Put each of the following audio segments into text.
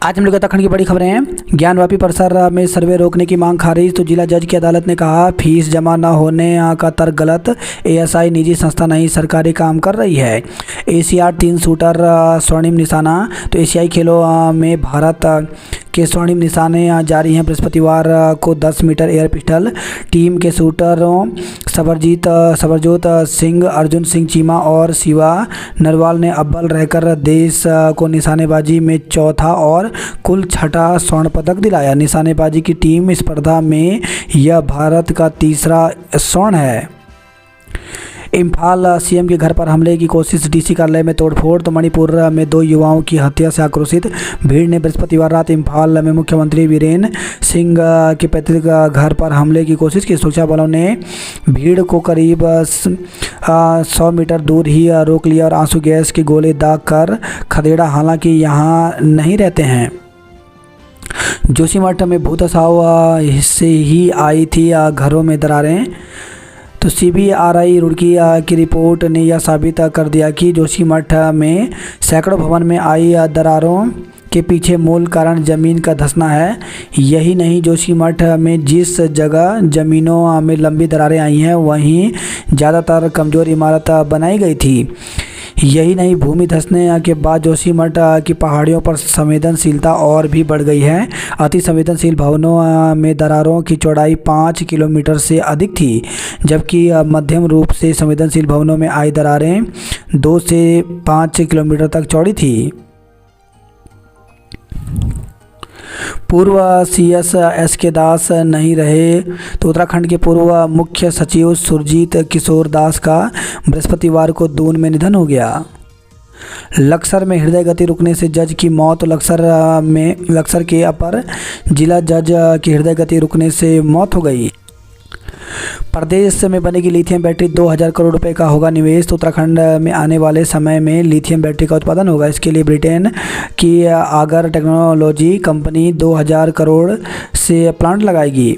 आज हम लोग उत्तराखंड की बड़ी खबरें हैं। ज्ञानवापी परिसर में सर्वे रोकने की मांग खारिज, तो जिला जज की अदालत ने कहा फीस जमा न होने का तर्क गलत। एएसआई निजी संस्था नहीं सरकारी काम कर रही है। एशियाड 3 शूटर स्वर्णिम निशाना, तो एशियाई खेलों में भारत के स्वर्णिम निशाने जारी हैं। बृहस्पतिवार को 10 मीटर एयर पिस्टल टीम के शूटरों सबरजोत सिंह, अर्जुन सिंह चीमा और शिवा नरवाल ने अव्वल रहकर देश को निशानेबाजी में चौथा और कुल 6ठा स्वर्ण पदक दिलाया। निशानेबाजी की टीम स्पर्धा में यह भारत का तीसरा स्वर्ण है। इम्फाल सीएम के घर पर हमले की कोशिश, डीसी कार्यालय में तोड़फोड़, तो मणिपुर में 2 युवाओं की हत्या से आक्रोशित भीड़ ने बृहस्पतिवार रात इम्फाल में मुख्यमंत्री वीरेंद्र सिंह के पैतृक घर पर हमले की कोशिश की। सुरक्षा बलों ने भीड़ को करीब 100 मीटर दूर ही रोक लिया और आंसू गैस के गोले दाग कर खदेड़ा। हालांकि यहाँ नहीं रहते हैं। जोशीमठ में भूतसाव से ही आई थी घरों में दरारें, तो सीबीआरआई रुड़की की रिपोर्ट ने यह साबित कर दिया कि जोशीमठ में सैकड़ों भवन में आई दरारों के पीछे मूल कारण जमीन का धंसना है। यही नहीं, जोशीमठ में जिस जगह जमीनों में लंबी दरारें आई हैं वहीं ज़्यादातर कमज़ोर इमारत बनाई गई थी। यही नहीं, भूमि धंसने के बाद जोशीमठ की पहाड़ियों पर संवेदनशीलता और भी बढ़ गई है। अति संवेदनशील भवनों में दरारों की चौड़ाई 5 किलोमीटर से अधिक थी, जबकि मध्यम रूप से संवेदनशील भवनों में आई दरारें 2 से 5 किलोमीटर तक चौड़ी थी। पूर्व सीएस एसके दास नहीं रहे, तो उत्तराखंड के पूर्व मुख्य सचिव सुरजीत किशोर दास का बृहस्पतिवार को दून में निधन हो गया। लक्सर में हृदय गति रुकने से जज की मौत। लक्सर के अपर जिला जज की हृदय गति रुकने से मौत हो गई। प्रदेश में बनेगी लिथियम बैटरी, 2000 करोड़ रुपए का होगा निवेश। तो उत्तराखंड में आने वाले समय में लिथियम बैटरी का उत्पादन होगा। इसके लिए ब्रिटेन की आगर टेक्नोलॉजी कंपनी 2000 करोड़ से प्लांट लगाएगी।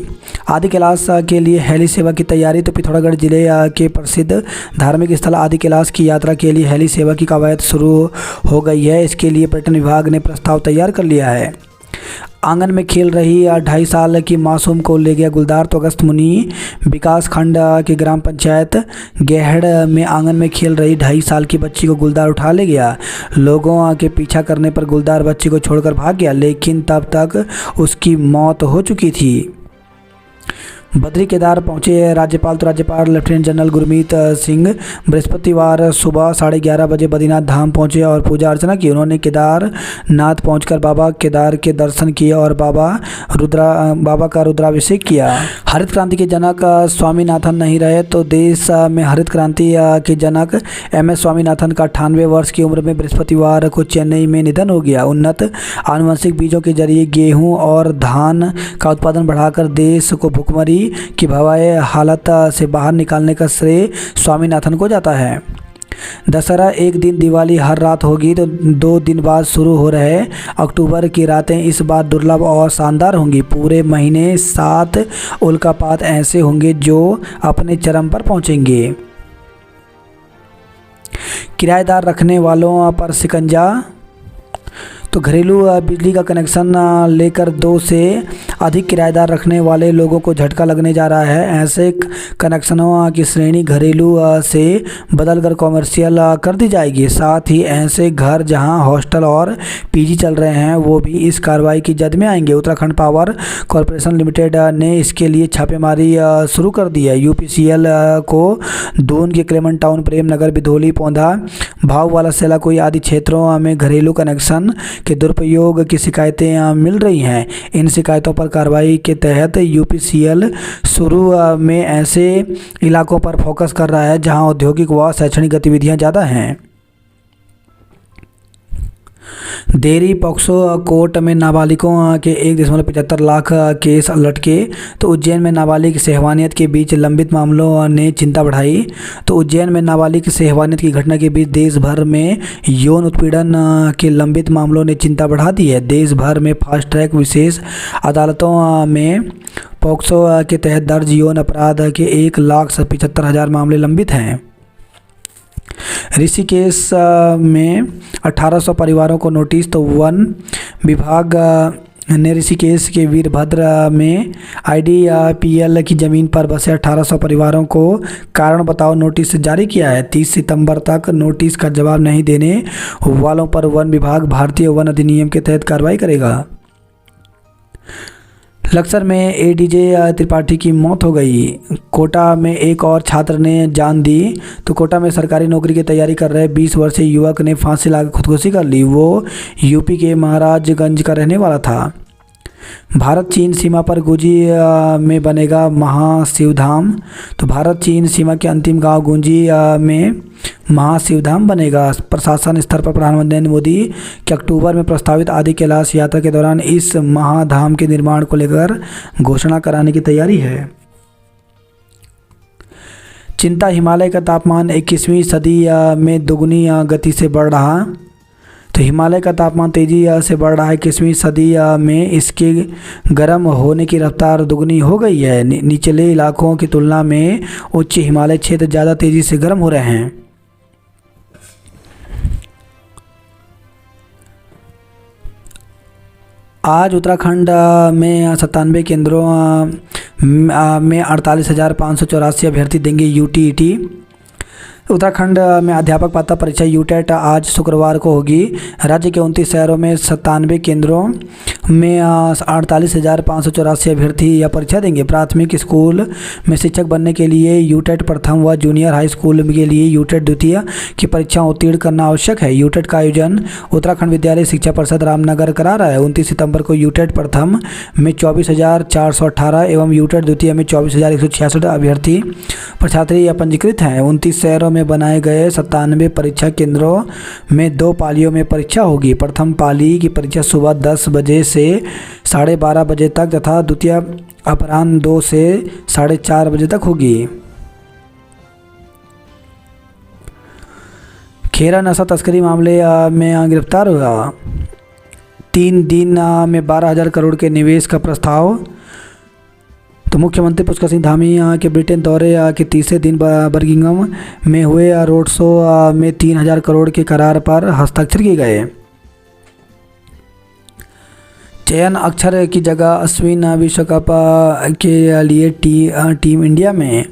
आदि कैलाश के लिए हेली सेवा की तैयारी, तो पिथौरागढ़ जिले के प्रसिद्ध धार्मिक स्थल आदि कैलाश की यात्रा के लिए हेली सेवा की कवायद शुरू हो गई है। इसके लिए पर्यटन विभाग ने प्रस्ताव तैयार कर लिया है। आंगन में खेल रही 2.5 साल की मासूम को ले गया गुलदार, तो अगस्त मुनि विकास खंड के ग्राम पंचायत गेहड़ में आंगन में खेल रही 2.5 साल की बच्ची को गुलदार उठा ले गया। लोगों के पीछा करने पर गुलदार बच्ची को छोड़कर भाग गया, लेकिन तब तक उसकी मौत हो चुकी थी। बद्री केदार पहुंचे राज्यपाल, तो राज्यपाल लेफ्टिनेंट जनरल गुरमीत सिंह बृहस्पतिवार सुबह 11:30 बजे बद्रीनाथ धाम पहुंचे और पूजा अर्चना की। उन्होंने केदारनाथ पहुंचकर बाबा केदार के दर्शन किए और बाबा का रुद्राभिषेक किया। हरित क्रांति के जनक स्वामीनाथन नहीं रहे, तो देश में हरित क्रांति के जनक MS स्वामीनाथन का 98 वर्ष की उम्र में बृहस्पतिवार को चेन्नई में निधन हो गया। उन्नत आनुवंशिक बीजों के जरिए गेहूं और धान का उत्पादन बढ़ाकर देश को भुखमरी की भयावह हालत से बाहर निकालने का श्रेय स्वामीनाथन को जाता है। दशहरा एक दिन, दिवाली हर रात होगी, तो 2 दिन बाद शुरू हो रहे अक्टूबर की रातें इस बार दुर्लभ और शानदार होंगी। पूरे महीने 7 उल्कापात ऐसे होंगे जो अपने चरम पर पहुंचेंगे। किराएदार रखने वालों पर शिकंजा, तो घरेलू बिजली का कनेक्शन लेकर 2 से अधिक किराएदार रखने वाले लोगों को झटका लगने जा रहा है। ऐसे कनेक्शनों की श्रेणी घरेलू से बदलकर कॉमर्शियल कर दी जाएगी। साथ ही ऐसे घर जहां हॉस्टल और पीजी चल रहे हैं वो भी इस कार्रवाई की जद में आएंगे। उत्तराखंड पावर कॉरपोरेशन लिमिटेड ने इसके लिए छापेमारी शुरू कर दी है। UPCL को दून के क्लेमन टाउन, प्रेम नगर, बिधोली, पौधा, भाववाला, सेलाकोई आदि क्षेत्रों में घरेलू कनेक्शन के दुरुपयोग की शिकायतें मिल रही हैं। इन शिकायतों पर कार्रवाई के तहत UPCL शुरू में ऐसे इलाकों पर फोकस कर रहा है जहां औद्योगिक व शैक्षणिक गतिविधियां ज़्यादा हैं। देरी पॉक्सो कोर्ट में नाबालिगों के 1.75 लाख केस लटके, तो उज्जैन में नाबालिग सहवानियत के बीच लंबित मामलों ने चिंता बढ़ाई। तो उज्जैन में नाबालिग सहवानियत की घटना के बीच देश भर में यौन उत्पीड़न के लंबित मामलों ने चिंता बढ़ा दी है। देश भर में फास्ट ट्रैक विशेष अदालतों में पॉक्सो के तहत दर्ज यौन अपराध के 1,75,000 मामले लंबित हैं। ऋषिकेश में 1800 परिवारों को नोटिस, तो वन विभाग ने ऋषिकेश के वीरभद्र में IDPL की ज़मीन पर बसे 1800 परिवारों को कारण बताओ नोटिस जारी किया है। 30 सितंबर तक नोटिस का जवाब नहीं देने वालों पर वन विभाग भारतीय वन अधिनियम के तहत कार्रवाई करेगा। लक्सर में ADJ त्रिपाठी की मौत हो गई। कोटा में एक और छात्र ने जान दी। तो कोटा में सरकारी नौकरी की तैयारी कर रहे 20 वर्षीय युवक ने फांसी लगाकर खुदकुशी कर ली। वो यूपी के महाराजगंज का रहने वाला था। भारत चीन सीमा पर गुंजी में बनेगा महाशिवधाम। तो भारत चीन सीमा के अंतिम गांव गुंजी में महाशिवधाम बनेगा। प्रशासन स्तर पर प्रधानमंत्री नरेंद्र मोदी के अक्टूबर में प्रस्तावित आदि कैलाश यात्रा के दौरान इस महाधाम के निर्माण को लेकर घोषणा कराने की तैयारी है। चिंता, हिमालय का तापमान 21वीं सदी में दोगुनी गति से बढ़ रहा। तो हिमालय का तापमान तेजी से बढ़ रहा है। 21वीं सदी में इसके गर्म होने की रफ्तार दुगनी हो गई है। निचले इलाकों की तुलना में उच्च हिमालय क्षेत्र ज़्यादा तेजी से गर्म हो रहे हैं। आज उत्तराखंड में 97 केंद्रों में 48,584 अभ्यर्थी देंगे UTET। उत्तराखंड में अध्यापक पात्रता परीक्षा UTET आज शुक्रवार को होगी। राज्य के 29 शहरों में 97 केंद्रों में 48,584 अभ्यर्थी यह परीक्षा देंगे। प्राथमिक स्कूल में शिक्षक बनने के लिए UTET प्रथम व जूनियर हाई स्कूल के लिए UTET द्वितीय की परीक्षा उत्तीर्ण करना आवश्यक है। UTET का आयोजन उत्तराखंड विद्यालय शिक्षा परिषद रामनगर करा रहा है। 29 सितंबर को UTET प्रथम में 24,418 एवं UTET द्वितीय में 24,166 अभ्यर्थी परीक्षार्थी पंजीकृत हैं। 29 शहरों में बनाए गए 97 परीक्षा केंद्रों में 2 पालियों में परीक्षा होगी। प्रथम पाली की परीक्षा सुबह 10 बजे से 12:30 बजे तक तथा द्वितीय अपराह्न 2 से 4:30 बजे तक होगी। खेरा नशा तस्करी मामले में गिरफ्तार हुआ। 3 दिन में 12,000 करोड़ के निवेश का प्रस्ताव। तो मुख्यमंत्री पुष्कर सिंह धामी के ब्रिटेन दौरे के तीसरे दिन बर्मिंघम में हुए रोड शो में 3,000 करोड़ के करार पर हस्ताक्षर किए गए। चयन अक्षर की जगह अश्विन विश्व कप के लिए टीम इंडिया में।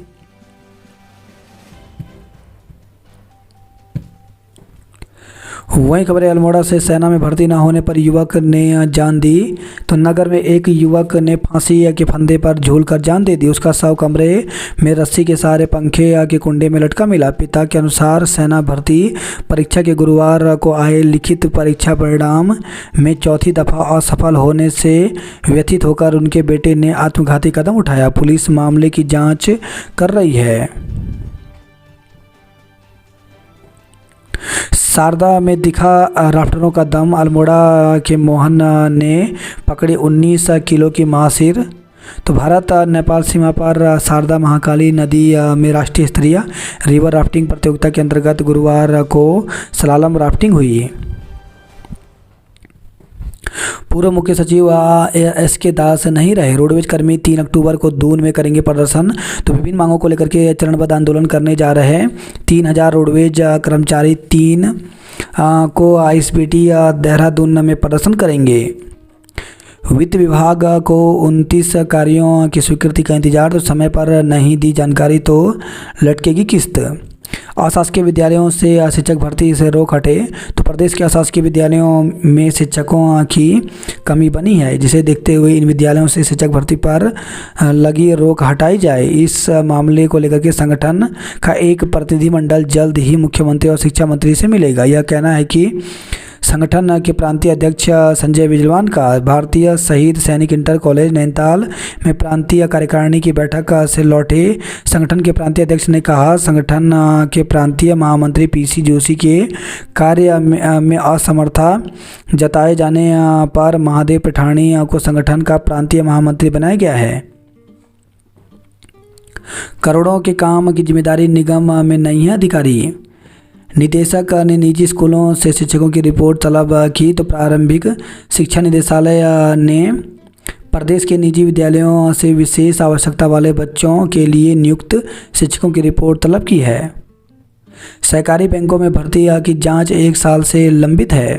वहीं खबर अल्मोड़ा से सेना में भर्ती न होने पर युवक ने जान दी। तो नगर में एक युवक ने फांसी के फंदे पर झूलकर जान दे दी। उसका शव कमरे में रस्सी के सहारे पंखे के कुंडे में लटका मिला। पिता के अनुसार सेना भर्ती परीक्षा के गुरुवार को आए लिखित परीक्षा परिणाम में चौथी दफा असफल होने से व्यथित होकर उनके बेटे ने आत्मघाती कदम उठाया। पुलिस मामले की जाँच कर रही है। शारदा में दिखा राफ्टरों का दम। अल्मोड़ा के मोहन ने पकड़ी 19 किलो की महासिर। तो भारत नेपाल सीमा पर शारदा महाकाली नदी में राष्ट्रीय स्तरीय रिवर राफ्टिंग प्रतियोगिता के अंतर्गत गुरुवार को स्लालम राफ्टिंग हुई। पूर्व मुख्य सचिव SK दास नहीं रहे। रोडवेज कर्मी 3 अक्टूबर को दून में करेंगे प्रदर्शन। तो विभिन्न मांगों को लेकर के चरणबद्ध आंदोलन करने जा रहे हैं। 3,000 रोडवेज कर्मचारी 3 को ISBT देहरादून में प्रदर्शन करेंगे। वित्त विभाग को 29 कार्यों की स्वीकृति का इंतजार। तो समय पर नहीं दी जानकारी तो लटकेगी किस्त। अशासकीय विद्यालयों से शिक्षक भर्ती से रोक हटे। तो प्रदेश के अशासकीय विद्यालयों में शिक्षकों की कमी बनी है, जिसे देखते हुए इन विद्यालयों से शिक्षक भर्ती पर लगी रोक हटाई जाए। इस मामले को लेकर के संगठन का एक प्रतिनिधिमंडल जल्द ही मुख्यमंत्री और शिक्षा मंत्री से मिलेगा। यह कहना है कि संगठन के प्रांतीय अध्यक्ष संजय बिजवान का। भारतीय शहीद सैनिक इंटर कॉलेज नैनीताल में प्रांतीय कार्यकारिणी की बैठक से लौटे संगठन के प्रांतीय अध्यक्ष ने कहा, संगठन के प्रांतीय महामंत्री PC जोशी के कार्य में असमर्थता जताए जाने पर महादेव पठानी को संगठन का प्रांतीय महामंत्री बनाया गया है। करोड़ों के काम की जिम्मेदारी निगम में नहीं है अधिकारी। निदेशक ने निजी स्कूलों से शिक्षकों की रिपोर्ट तलब की। तो प्रारंभिक शिक्षा निदेशालय ने प्रदेश के निजी विद्यालयों से विशेष आवश्यकता वाले बच्चों के लिए नियुक्त शिक्षकों की रिपोर्ट तलब की है। सहकारी बैंकों में भर्ती की जांच 1 साल से लंबित है।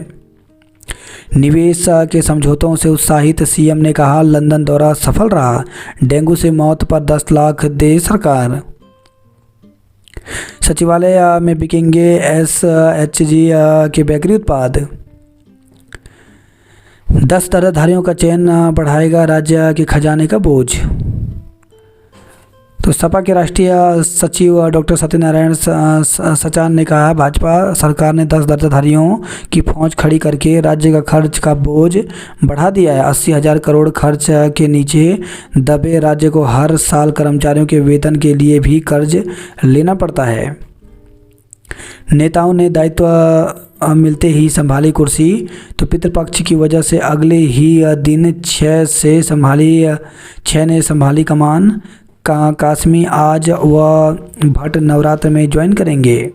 निवेश के समझौतों से उत्साहित सीएम ने कहा लंदन दौरा सफल रहा, डेंगू से मौत पर 10 लाख दे सरकार। सचिवालय में बिकेंगे एसएचजी के बेकरी उत्पाद। 10 दर्जधारियों का चयन बढ़ाएगा राज्य के खजाने का बोझ। तो सपा के राष्ट्रीय सचिव डॉक्टर सत्यनारायण सचान ने कहा भाजपा सरकार ने 10 दर्जधारियों की फौज खड़ी करके राज्य का खर्च का बोझ बढ़ा दिया है। 80,000 करोड़ खर्च के नीचे दबे राज्य को हर साल कर्मचारियों के वेतन के लिए भी कर्ज लेना पड़ता है। नेताओं ने दायित्व मिलते ही संभाली कुर्सी, तो पितृपक्ष की वजह से अगले ही दिन 6 ने संभाली कमान। कासमी आज व भट्ट नवरात्र में ज्वाइन करेंगे।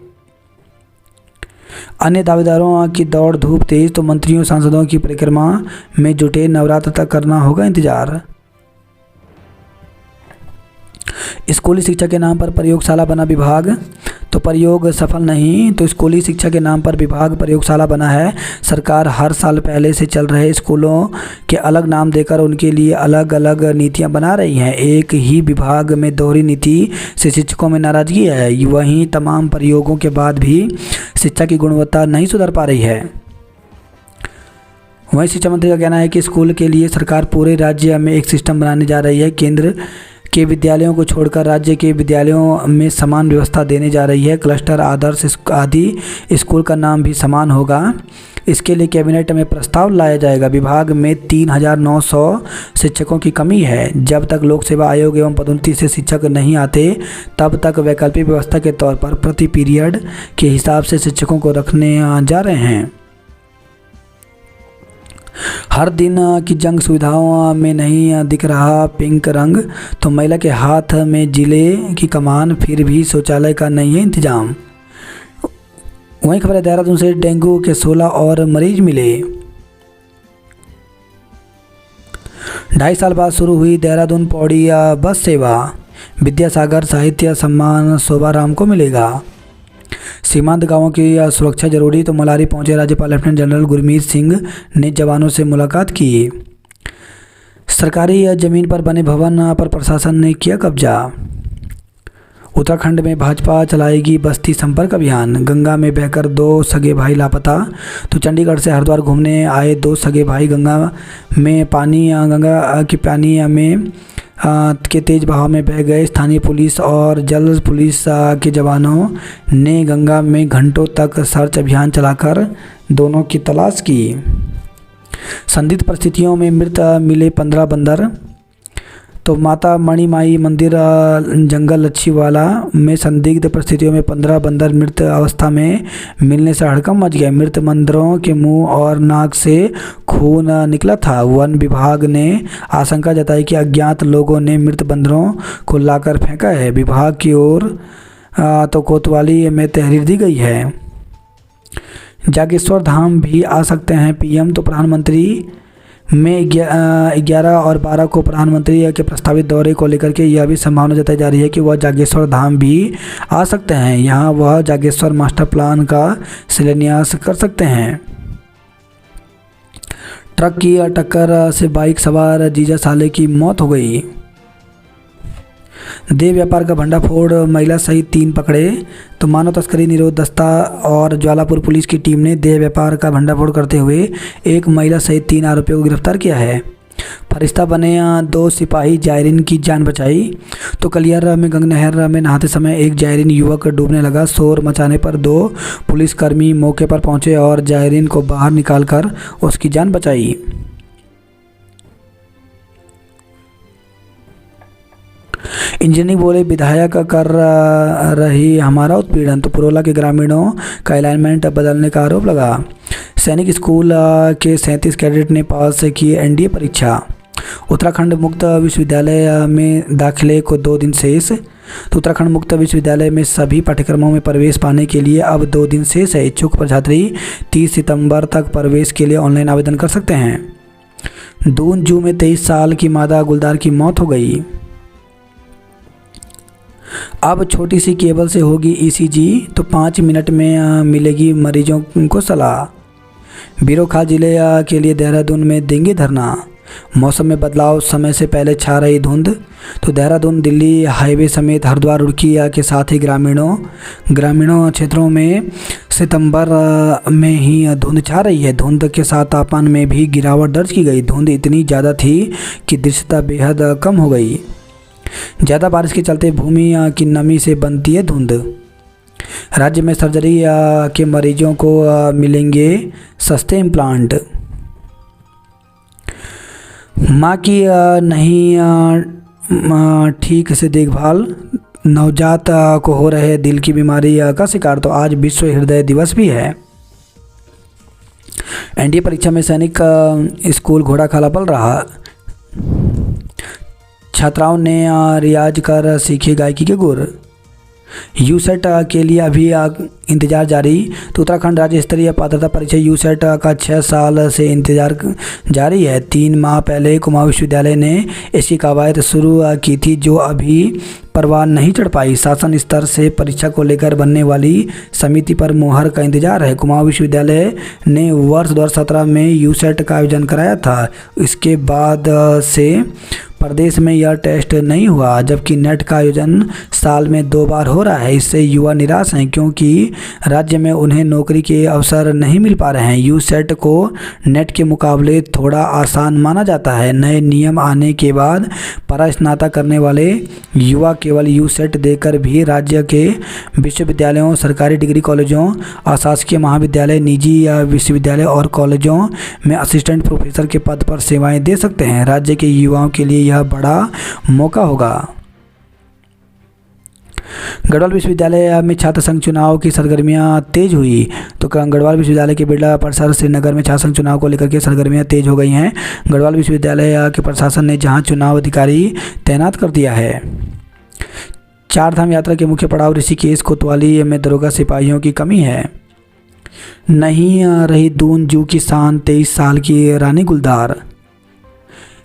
अन्य दावेदारों की दौड़ धूप तेज, तो मंत्रियों सांसदों की परिक्रमा में जुटे, नवरात्र तक करना होगा इंतजार। स्कूली शिक्षा के नाम पर प्रयोगशाला बना विभाग, तो प्रयोग सफल नहीं, तो स्कूली शिक्षा के नाम पर विभाग प्रयोगशाला बना है। सरकार हर साल पहले से चल रहे स्कूलों के अलग नाम देकर उनके लिए अलग अलग नीतियां बना रही हैं। एक ही विभाग में दोहरी नीति से शिक्षकों में नाराजगी है। वहीं तमाम प्रयोगों के बाद भी शिक्षा की गुणवत्ता नहीं सुधर पा रही है। वहीं शिक्षा मंत्री का कहना है कि स्कूल के लिए सरकार पूरे राज्य में एक सिस्टम बनाने जा रही है। केंद्र के विद्यालयों को छोड़कर राज्य के विद्यालयों में समान व्यवस्था देने जा रही है। क्लस्टर, आदर्श आदि स्कूल का नाम भी समान होगा। इसके लिए कैबिनेट में प्रस्ताव लाया जाएगा। विभाग में 3,900 शिक्षकों की कमी है। जब तक लोक सेवा आयोग एवं पदोन्नति से शिक्षक नहीं आते तब तक वैकल्पिक व्यवस्था के तौर पर प्रति पीरियड के हिसाब से शिक्षकों को रखने जा रहे हैं। हर दिन की जंग सुविधाओं में नहीं दिख रहा पिंक रंग, तो महिला के हाथ में जिले की कमान, फिर भी शौचालय का नहीं है इंतजाम। वहीं खबर है देहरादून से डेंगू के 16 और मरीज मिले। 2.5 साल बाद शुरू हुई देहरादून पौड़ी बस सेवा। विद्यासागर साहित्य सम्मान शोभाराम को मिलेगा। सीमांत गांवों की सुरक्षा जरूरी, तो मलारी पहुंचे राज्यपाल लेफ्टिनेंट जनरल गुरमीत सिंह ने जवानों से मुलाकात की। सरकारी जमीन पर बने भवन पर प्रशासन ने किया कब्जा। उत्तराखंड में भाजपा चलाएगी बस्ती संपर्क अभियान। गंगा में बहकर 2 सगे भाई लापता, तो चंडीगढ़ से हरिद्वार घूमने आए 2 सगे भाई गंगा की पानी में के तेज बहाव में बह गए। स्थानीय पुलिस और जल पुलिस के जवानों ने गंगा में घंटों तक सर्च अभियान चलाकर दोनों की तलाश की। संदिग्ध परिस्थितियों में मृत मिले 15 बंदर, तो माता मणिमाई मंदिर जंगल लच्छीवाला में संदिग्ध परिस्थितियों में 15 बंदर मृत अवस्था में मिलने से हड़कंप मच गया। मृत बंदरों के मुंह और नाक से खून निकला था। वन विभाग ने आशंका जताई कि अज्ञात लोगों ने मृत बंदरों को लाकर फेंका है। विभाग की ओर तो कोतवाली में तहरीर दी गई है। जागेश्वर धाम भी आ सकते हैं पीएम, तो प्रधानमंत्री में 11 और 12 को प्रधानमंत्री के प्रस्तावित दौरे को लेकर के यह भी संभावना जताई जा रही है कि वह जागेश्वर धाम भी आ सकते हैं। यहाँ वह जागेश्वर मास्टर प्लान का शिलान्यास कर सकते हैं। ट्रक की टक्कर से बाइक सवार जीजा साले की मौत हो गई। देह व्यापार का भंडाफोड़, महिला सहित 3 पकड़े, तो मानव तस्करी निरोध दस्ता और ज्वालापुर पुलिस की टीम ने देह व्यापार का भंडाफोड़ करते हुए एक महिला सहित 3 आरोपियों को गिरफ्तार किया है। फरिश्ता बने 2 सिपाही जायरीन की जान बचाई, तो कलियारा में गंगा नहर में नहाते समय एक जायरीन युवक डूबने लगा। शोर मचाने पर 2 पुलिसकर्मी मौके पर पहुंचे और जायरीन को बाहर निकालकर उसकी जान बचाई। इंजीनियरिंग बोले विधायक कर रही हमारा उत्पीड़न, तो पुरोला के ग्रामीणों का अलाइनमेंट बदलने का आरोप लगा। सैनिक स्कूल के 37 कैडेट ने पास की एनडीए परीक्षा। उत्तराखंड मुक्त विश्वविद्यालय में दाखिले को 2 दिन शेष, तो उत्तराखंड मुक्त विश्वविद्यालय में सभी पाठ्यक्रमों में प्रवेश पाने के लिए अब 2 दिन शेष है। इच्छुक छात्री 30 सितंबर तक प्रवेश के लिए ऑनलाइन आवेदन कर सकते हैं। दून जू में 23 साल की मादा गुलदार की मौत हो गई। अब छोटी सी केबल से होगी ईसीजी, तो 5 मिनट में मिलेगी मरीजों को सलाह। बीरोखाल जिले के लिए देहरादून में देंगे धरना। मौसम में बदलाव, समय से पहले छा रही धुंध। तो देहरादून दिल्ली हाईवे समेत हरिद्वार रुड़की के साथ ही ग्रामीणों क्षेत्रों में सितंबर में ही धुंध छा रही है। धुंध के साथ तापमान में भी गिरावट दर्ज की गई। धुंध इतनी ज़्यादा थी कि दृश्यता बेहद कम हो गई। ज़्यादा बारिश के चलते भूमि की नमी से बनती है धुंध। राज्य में सर्जरी के मरीजों को मिलेंगे सस्ते इम्प्लांट। माँ की नहीं ठीक से देखभाल, नवजात को हो रहे दिल की बीमारी का शिकार। तो आज विश्व हृदय दिवस भी है। एनडीए परीक्षा में सैनिक स्कूल घोड़ा खाला पल रहा। छात्राओं ने रियाज कर सीखे गायकी के गुर। यूसेट के लिए अभी इंतज़ार जारी। तो उत्तराखंड राज्य स्तरीय पात्रता परीक्षा यूसेट का 6 साल से इंतज़ार जारी है। 3 माह पहले कुमाऊं विश्वविद्यालय ने इसकी कवायद शुरू की थी, जो अभी परवान नहीं चढ़ पाई। शासन स्तर से परीक्षा को लेकर बनने वाली समिति पर मुहर का इंतजार है। कुमाऊं विश्वविद्यालय ने वर्ष 2017 में यूसेट का आयोजन कराया था। इसके बाद से प्रदेश में यह टेस्ट नहीं हुआ, जबकि नेट का आयोजन साल में 2 बार हो रहा है। इससे युवा निराश हैं, क्योंकि राज्य में उन्हें नौकरी के अवसर नहीं मिल पा रहे हैं। यूसेट को नेट के मुकाबले थोड़ा आसान माना जाता है। नए नियम आने के बाद परास्नातक करने वाले युवा केवल यूसेट देकर भी राज्य के विश्वविद्यालयों, सरकारी डिग्री कॉलेजों, अशासकीय महाविद्यालय, निजी विश्वविद्यालय और कॉलेजों में असिस्टेंट प्रोफेसर के पद पर सेवाएं दे सकते हैं। राज्य के युवाओं के लिए यह बड़ा मौका होगा। गढ़वाल विश्वविद्यालय में छात्र संघ चुनाव की सरगर्मियां तेज हुई। तो गढ़वाल विश्वविद्यालय के बिरला परिसर श्रीनगर में छात्र संघ चुनाव को लेकर के सरगर्मियां तेज हो गई हैं। गढ़वाल विश्वविद्यालय के प्रशासन ने जहां चुनाव अधिकारी तैनात कर दिया है। 4 धाम यात्रा के मुख्य पड़ाव ऋषिकेश कोतवाली में दरोगा सिपाहियों की कमी है। नहीं रही दून जू की शान, 23 साल की रानी गुलदार।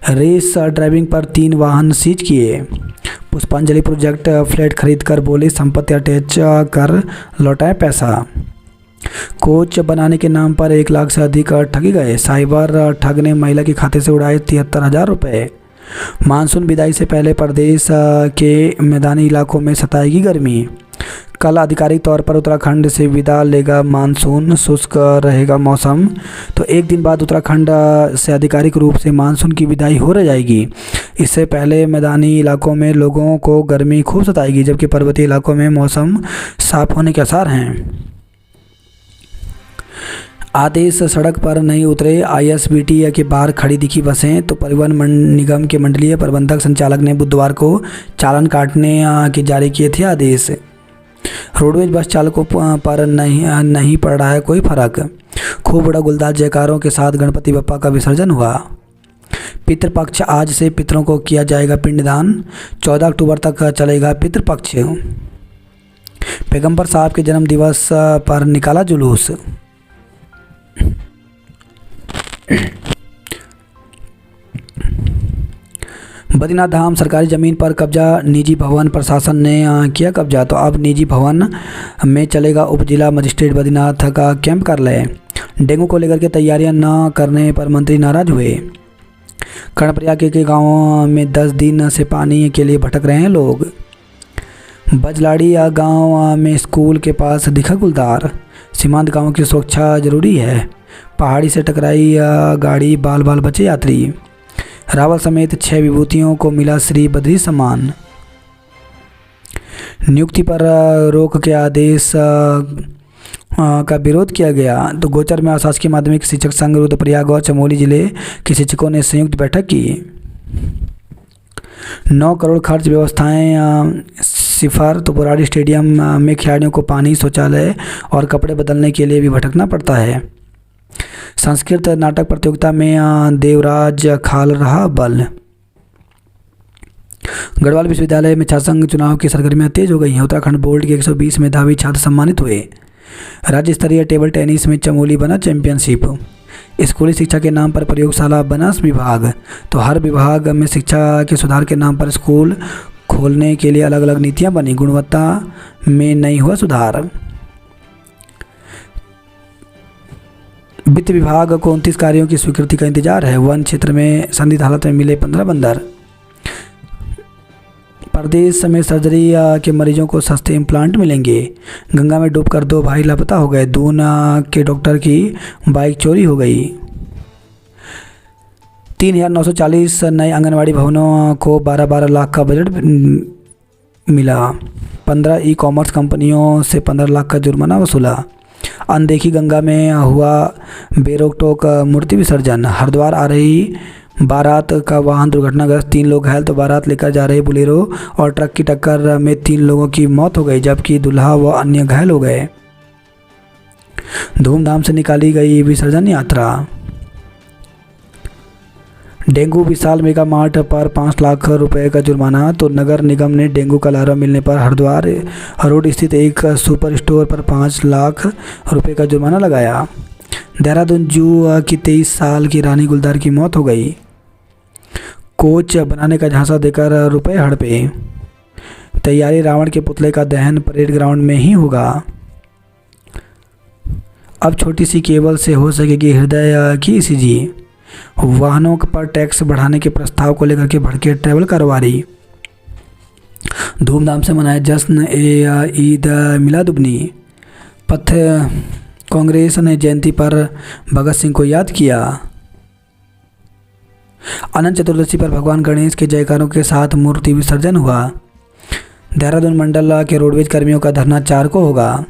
रेस ड्राइविंग पर 3 वाहन सीज किए। पुष्पांजलि प्रोजेक्ट फ्लैट खरीद कर बोले संपत्ति अटैच कर लौटाए पैसा। कोच बनाने के नाम पर 1 लाख से अधिक ठगे गए। साइबर ठग ने महिला के खाते से उड़ाए 73,000 रुपये। मानसून विदाई से पहले प्रदेश के मैदानी इलाकों में सताएगी गर्मी। कल आधिकारिक तौर पर उत्तराखंड से विदा लेगा मानसून, शुष्क रहेगा मौसम। तो एक दिन बाद उत्तराखंड से आधिकारिक रूप से मानसून की विदाई हो रह जाएगी। इससे पहले मैदानी इलाकों में लोगों को गर्मी खूब सताएगी, जबकि पर्वतीय इलाकों में मौसम साफ होने के आसार हैं। आदेश सड़क पर नहीं उतरे, आईएसबीटी के बाहर खड़ी दिखी बसें। तो परिवहन निगम के मंडलीय प्रबंधक संचालक ने बुधवार को चालान काटने के जारी किए थे आदेश। रोडवेज बस चालकों पर नहीं पड़ रहा है कोई फर्क। खूब बड़ा गुलदार जयकारों के साथ गणपति बप्पा का विसर्जन हुआ। पितृपक्ष, आज से पितरों को किया जाएगा पिंडदान। 14 अक्टूबर तक चलेगा पितृपक्ष। पैगंबर साहब के जन्म दिवस पर निकाला जुलूस। बद्रीनाथ धाम सरकारी ज़मीन पर कब्जा, निजी भवन प्रशासन ने किया कब्जा। तो अब निजी भवन में चलेगा उप जिला मजिस्ट्रेट बद्रीनाथ का कैंप कार्यालय। डेंगू को लेकर के तैयारियां न करने पर मंत्री नाराज हुए। कर्णप्रयाग के गाँव में 10 दिन से पानी के लिए भटक रहे हैं लोग। बजलाड़ी गांव में स्कूल के पास दिखा गुलदार। सीमांत गांव की सुरक्षा जरूरी है। पहाड़ी से टकराई गाड़ी, बाल बाल बचे यात्री। रावल समेत 6 विभूतियों को मिला श्री बद्री सम्मान। नियुक्ति पर रोक के आदेश का विरोध किया गया। तो गोचर में अशासकीय माध्यमिक शिक्षक संघ रुद्रप्रयाग और चमोली जिले के शिक्षकों ने संयुक्त बैठक की। 9 करोड़ खर्च, व्यवस्थाएं सिफर। तो बुराड़ी स्टेडियम में खिलाड़ियों को पानी, शौचालय और कपड़े बदलने के लिए भी भटकना पड़ता है। संस्कृत नाटक प्रतियोगिता में देवराज खाल रहा बल। गढ़वाल विश्वविद्यालय में छात्र संघ चुनाव की सरगर्मियां तेज हो गई हैं। उत्तराखंड बोर्ड के 120 मेधावी छात्र सम्मानित हुए। राज्य स्तरीय टेबल टेनिस में चमोली बना चैंपियनशिप। स्कूली शिक्षा के नाम पर प्रयोगशाला बना विभाग। तो हर विभाग में शिक्षा के सुधार के नाम पर स्कूल खोलने के लिए अलग अलग नीतियां बनी। गुणवत्ता में नहीं हुआ सुधार। वित्त विभाग को 29 कार्यों की स्वीकृति का इंतजार है। वन क्षेत्र में संदिग्ध हालत में मिले 15 बंदर। प्रदेश में सर्जरी के मरीजों को सस्ते इम्प्लांट मिलेंगे। गंगा में डूबकर 2 भाई लापता हो गए। दून के डॉक्टर की बाइक चोरी हो गई। 3,940 नए आंगनवाड़ी भवनों को 12-12 लाख का बजट मिला। 15 ई कॉमर्स कंपनियों से 15 लाख का जुर्माना वसूला। अनदेखी गंगा में हुआ बेरोक टोक मूर्ति विसर्जन। हरिद्वार आ रही बारात का वाहन दुर्घटनाग्रस्त, 3 लोग घायल। तो बारात लेकर जा रहे बोलेरो और ट्रक की टक्कर में 3 लोगों की मौत हो गई, जबकि दूल्हा व अन्य घायल हो गए। धूमधाम से निकाली गई विसर्जन यात्रा। डेंगू विशाल मेगा मार्ट पर 5 लाख रुपए का जुर्माना। तो नगर निगम ने डेंगू का लार्वा मिलने पर हरिद्वार रोड स्थित एक सुपर स्टोर पर 5 लाख रुपए का जुर्माना लगाया। देहरादून जू की 23 साल की रानी गुलदार की मौत हो गई। कोच बनाने का झांसा देकर रुपए हड़पे। तैयारी, रावण के पुतले का दहन परेड ग्राउंड में ही होगा। अब छोटी सी केबल से हो सकेगी हृदय की ईसीजी। वाहनों पर टैक्स बढ़ाने के प्रस्ताव को लेकर के भड़के ट्रैवल कारोबारी। धूमधाम से मनाया जश्न ईद मिलादुन्नबी। पथ कांग्रेस ने जयंती पर भगत सिंह को याद किया। अनंत चतुर्दशी पर भगवान गणेश के जयकारों के साथ मूर्ति विसर्जन हुआ। देहरादून मंडल के रोडवेज कर्मियों का धरना 4 को होगा।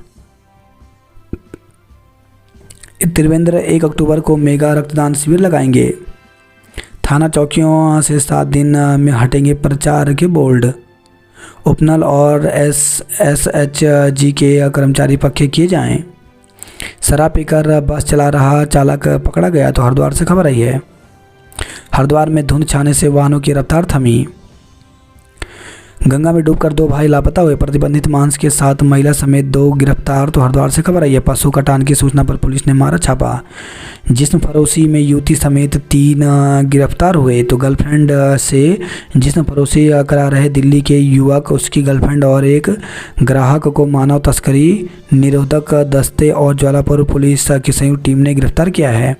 त्रिवेंद्र 1 अक्टूबर को मेगा रक्तदान शिविर लगाएंगे। थाना चौकियों से 7 दिन में हटेंगे प्रचार के बोर्ड। उपनल और SSHG के कर्मचारी पक्के किए जाएं। शराब पीकर बस चला रहा चालक पकड़ा गया। तो हरिद्वार से खबर आई है। हरिद्वार में धुंध छाने से वाहनों की रफ्तार थमी। गंगा में डूबकर 2 भाई लापता हुए। प्रतिबंधित मांस के साथ महिला समेत 2 गिरफ्तार। तो हरिद्वार से खबर आई है। पशु कटान की सूचना पर पुलिस ने मारा छापा। जिस्म फरोशी में युवती समेत 3 गिरफ्तार हुए। तो गर्लफ्रेंड से जिस्म फरोशी करा रहे दिल्ली के युवक, उसकी गर्लफ्रेंड और एक ग्राहक को मानव तस्करी निरोधक दस्ते और ज्वालापुर पुलिस की संयुक्त टीम ने गिरफ्तार किया है।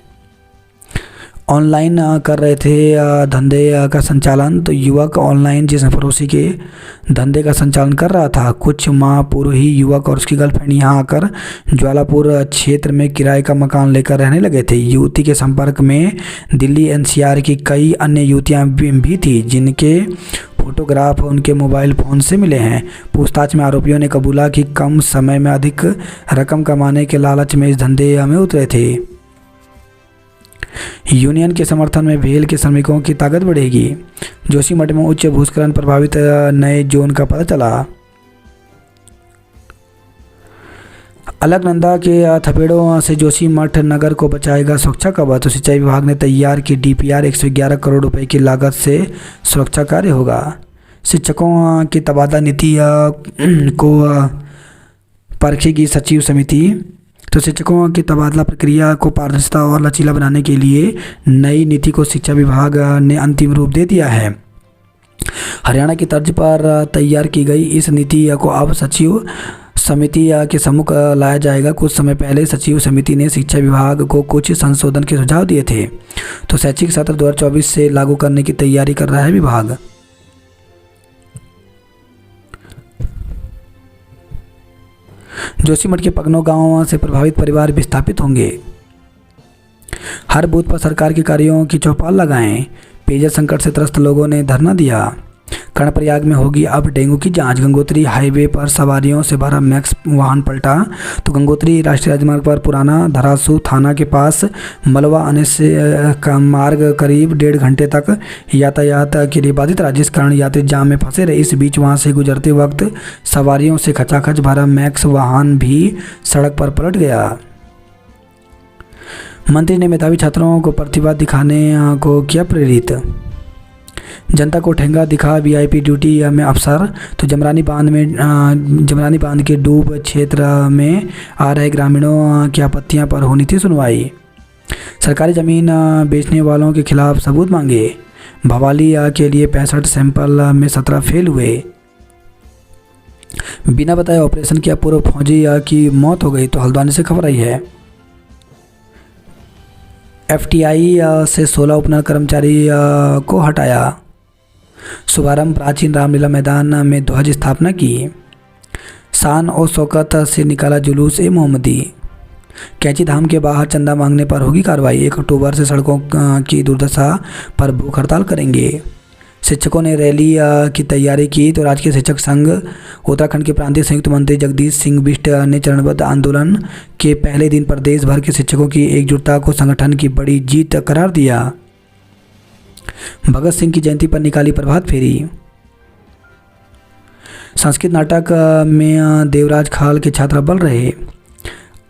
ऑनलाइन कर रहे थे धंधे का संचालन। तो युवक ऑनलाइन जिस्म फरोशी के धंधे का संचालन कर रहा था। कुछ माह पूर्व ही युवक और उसकी गर्लफ्रेंड यहां आकर ज्वालापुर क्षेत्र में किराए का मकान लेकर रहने लगे थे। युवती के संपर्क में दिल्ली NCR की कई अन्य युवतियां भी थी, जिनके फोटोग्राफ उनके मोबाइल फ़ोन से मिले हैं। पूछताछ में आरोपियों ने कबूला कि कम समय में अधिक रकम कमाने के लालच में इस धंधे में उतरे थे। यूनियन के समर्थन में भेल के श्रमिकों की ताकत बढ़ेगी। जोशीमठ में उच्च भूस्खलन प्रभावित नए जोन का पता चला। अलकनंदा के थपेड़ों से जोशीमठ नगर को बचाएगा सुरक्षा कवच। तो सिंचाई विभाग ने तैयार की DPR 111 करोड़ रुपए की लागत से सुरक्षा कार्य होगा। शिक्षकों की तबादला नीति को परखेगी सचिव समिति। तो शिक्षकों की तबादला प्रक्रिया को पारदर्शिता और लचीला बनाने के लिए नई नीति को शिक्षा विभाग ने अंतिम रूप दे दिया है। हरियाणा की तर्ज पर तैयार की गई इस नीति को अब सचिव समिति के सम्मुख लाया जाएगा। कुछ समय पहले सचिव समिति ने शिक्षा विभाग को कुछ संशोधन के सुझाव दिए थे। तो शैक्षिक सत्र 2024 से लागू करने की तैयारी कर रहा है विभाग। जोशीमठ के पगनो गांव से प्रभावित परिवार विस्थापित होंगे। हर बूथ पर सरकार के कार्यों की चौपाल लगाएं। पेयजल संकट से त्रस्त लोगों ने धरना दिया। कर्णप्रयाग में होगी अब डेंगू की जांच। गंगोत्री हाईवे पर सवारियों से भरा मैक्स वाहन पलटा। तो गंगोत्री राष्ट्रीय राजमार्ग पर पुराना धरासू थाना के पास मलबा आने से का मार्ग करीब 1.5 घंटे तक यातायात के लिए बाधित रहा, जिस कारण यात्री जाम में फंसे रहे। इस बीच वहां से गुजरते वक्त सवारियों से खचाखच भरा मैक्स वाहन भी सड़क पर पलट गया। मंत्री ने मेधावी छात्रों को प्रतिभा दिखाने को किया प्रेरित। जनता को ठेंगा दिखा VIP ड्यूटी में अफसर। तो जमरानी बांध के डूब क्षेत्र में आ रहे ग्रामीणों की आपत्तियां पर होनी थी सुनवाई। सरकारी ज़मीन बेचने वालों के खिलाफ सबूत मांगे। भवाली के लिए 65 सैंपल में 17 फेल हुए। बिना बताए ऑपरेशन किया पूर्व फौजी की मौत हो गई। तो हल्द्वानी से खबर आई है। एफटीआई से 16 उपनल कर्मचारी को हटाया। शुभारंभ प्राचीन रामलीला मैदान में ध्वज स्थापना की। शान और शौकत से निकाला जुलूस ए मोहम्मदी। कैंची धाम के बाहर चंदा मांगने पर होगी कार्रवाई। 1 अक्टूबर से सड़कों की दुर्दशा पर भूख हड़ताल करेंगे। शिक्षकों ने रैली की तैयारी की तो राजकीय शिक्षक संघ उत्तराखंड के प्रांतीय संयुक्त मंत्री जगदीश सिंह बिष्ट ने चरणबद्ध आंदोलन के पहले दिन पर देश भर के शिक्षकों की एकजुटता को संगठन की बड़ी जीत करार दिया। भगत सिंह की जयंती पर निकाली प्रभात फेरी। संस्कृत नाटक में देवराज खाल के छात्र बल रहे।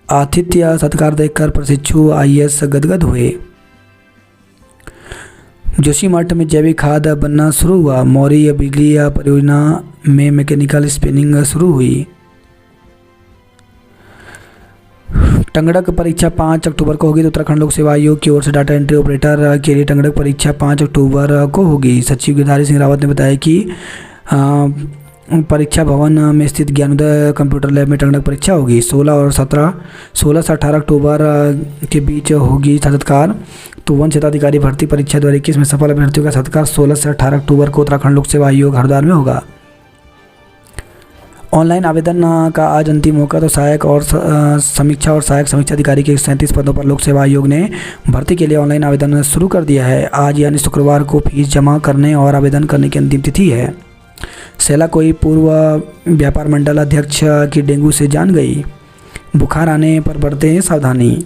आतिथ्य सत्कार देखकर प्रशिक्षु आईएएस गदगद हुए। जोशीमठ में जैविक खाद बनना शुरू हुआ। मौरी बिजली परियोजना में मैकेनिकल स्पिनिंग शुरू हुई। टंगड़क परीक्षा 5 अक्टूबर को होगी तो उत्तराखंड लोक सेवा आयोग की ओर से डाटा एंट्री ऑपरेटर के लिए टंगड़क परीक्षा 5 अक्टूबर को होगी। सचिव गिरधारी सिंह रावत ने बताया कि परीक्षा भवन में स्थित ज्ञानोदय कंप्यूटर लैब में टंगड़क परीक्षा होगी। 16 से 18 अक्टूबर के बीच होगी साक्षात्कार। तो वन क्षेत्राधिकारी भर्ती परीक्षा 2021 में सफल अभ्यर्थियों का साक्षात्कार 16 से 18 अक्टूबर को उत्तराखंड लोक सेवा आयोग हरिद्वार में होगा। ऑनलाइन आवेदन का आज अंतिम मौका। तो सहायक और समीक्षा और सहायक समीक्षा अधिकारी के 37 पदों पर लोक सेवा आयोग ने भर्ती के लिए ऑनलाइन आवेदन शुरू कर दिया है। आज यानी शुक्रवार को फीस जमा करने और आवेदन करने की अंतिम तिथि है। सेला कोई पूर्व व्यापार मंडल अध्यक्ष की डेंगू से जान गई। बुखार आने पर बरतें सावधानी।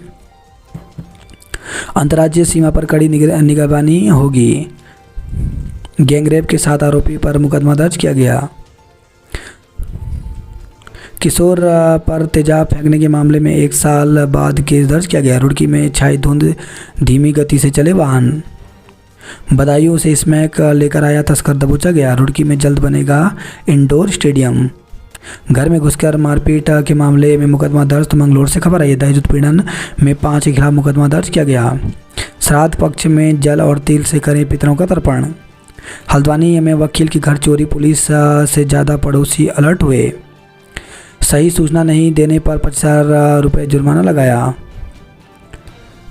अंतर्राज्यीय सीमा पर कड़ी निगरानी होगी। गैंगरेप के 7 आरोपी पर मुकदमा दर्ज किया गया। किशोर पर तेजाब फेंकने के मामले में 1 साल बाद केस दर्ज किया गया। रुड़की में छाई धुंध, धीमी गति से चले वाहन। बदायूं से स्मैक लेकर आया तस्कर दबोचा गया। रुड़की में जल्द बनेगा इंडोर स्टेडियम। घर में घुसकर मारपीट के मामले में मुकदमा दर्ज। तो मंगलोर से खबर आई है। दहेज उत्पीड़न में 5 के खिलाफ मुकदमा दर्ज किया गया। श्राद्ध पक्ष में जल और तिल से करें पितरों का तर्पण। हल्द्वानी में वकील की घर चोरी, पुलिस से ज़्यादा पड़ोसी अलर्ट हुए। सही सूचना नहीं देने पर 50,000 रुपये जुर्माना लगाया।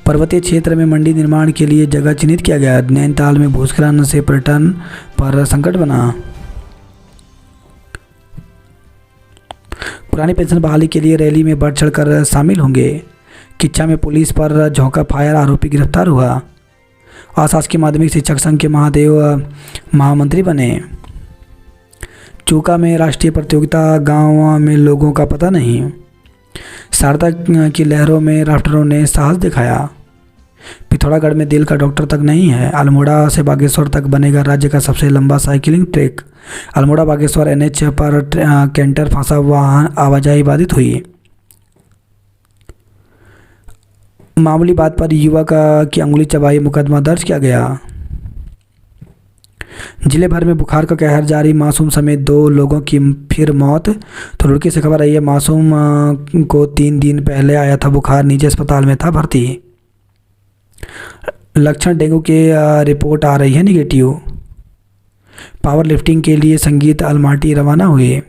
पर्वतीय क्षेत्र में मंडी निर्माण के लिए जगह चिन्हित किया गया। नैनीताल में भूस्खलन से पर्यटन पर संकट बना। पुरानी पेंशन बहाली के लिए रैली में बढ़ चढ़कर शामिल होंगे। किच्छा में पुलिस पर झोंका फायर, आरोपी गिरफ्तार हुआ। अशासकीय माध्यमिक शिक्षक संघ के महादेव महामंत्री बने। चूका में राष्ट्रीय प्रतियोगिता, गांव में लोगों का पता नहीं। शारदा की लहरों में राफ्टरों ने साहस दिखाया। पिथौरागढ़ में दिल का डॉक्टर तक नहीं है। अल्मोड़ा से बागेश्वर तक बनेगा राज्य का सबसे लंबा cycling track. Almora Bageshwar NH पर कैंटर फंसा वाहन आवाजाही बाधित हुई। मामूली बात पर युवक की अंगुली चबाई, मुकदमा दर्ज किया गया। जिले भर में बुखार का कहर जारी। मासूम समेत 2 लोगों की फिर मौत। तो रुड़की से खबर आई है। मासूम को 3 दिन पहले आया था बुखार, निजी अस्पताल में था भर्ती। लक्षण डेंगू के रिपोर्ट आ रही है निगेटिव। पावर लिफ्टिंग के लिए संगीत अलमाटी रवाना हुए।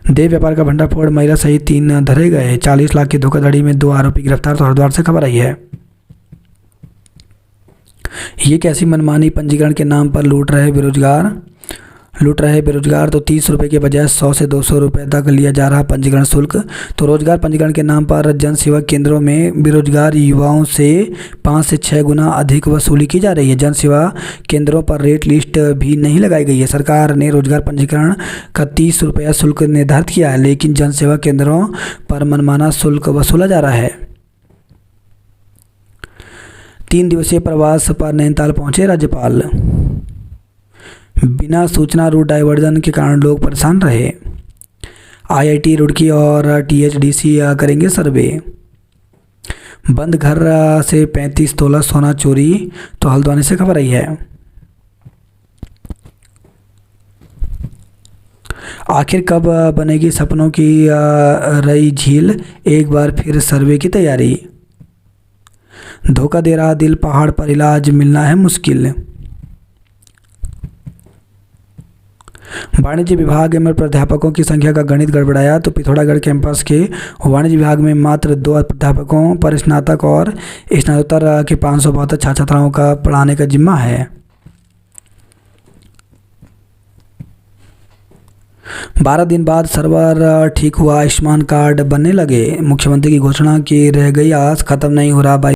देह व्यापार का भंडाफोड़, महिला सहित 3 धरे गए। 40 लाख की धोखाधड़ी में 2 आरोपी गिरफ्तार। तो हरिद्वार से खबर आई है। ये कैसी मनमानी, पंजीकरण के नाम पर लूट रहे बेरोजगार। तो 30 रुपये के बजाय 100 से 200 रुपये तक लिया जा रहा पंजीकरण शुल्क। तो रोजगार पंजीकरण के नाम पर जन सेवा केंद्रों में बेरोजगार युवाओं से 5 से 6 गुना अधिक वसूली की जा रही है। जन सेवा केंद्रों पर रेट लिस्ट भी नहीं लगाई गई है। सरकार ने रोजगार पंजीकरण का 30 रुपया शुल्क निर्धारित किया है, लेकिन जन सेवा केंद्रों पर मनमाना शुल्क वसूला जा रहा है। 3 दिवसीय प्रवास पर नैनीताल पहुंचे राज्यपाल। बिना सूचना रूट डाइवर्जन के कारण लोग परेशान रहे। आईआईटी रुड़की और टीएचडीसी करेंगे सर्वे। बंद घर से 35 तोला सोना चोरी। तो हल्द्वानी से खबर आई है। आखिर कब बनेगी सपनों की रई झील, एक बार फिर सर्वे की तैयारी। धोखा दे रहा दिल, पहाड़ पर इलाज मिलना है मुश्किल। वाणिज्य विभाग में प्राध्यापकों की संख्या का गणित गड़बड़ाया तो पिथौरागढ़ कैंपस के वाणिज्य विभाग में मात्र 2 प्राध्यापकों पर स्नातक और स्नातकोत्तर के 572 छात्र छात्राओं का पढ़ाने का जिम्मा है। 12 दिन बाद सर्वर ठीक हुआ, आयुष्मान कार्ड बनने लगे। मुख्यमंत्री की घोषणा की रह गई आस, खत्म नहीं हो रहा भाई।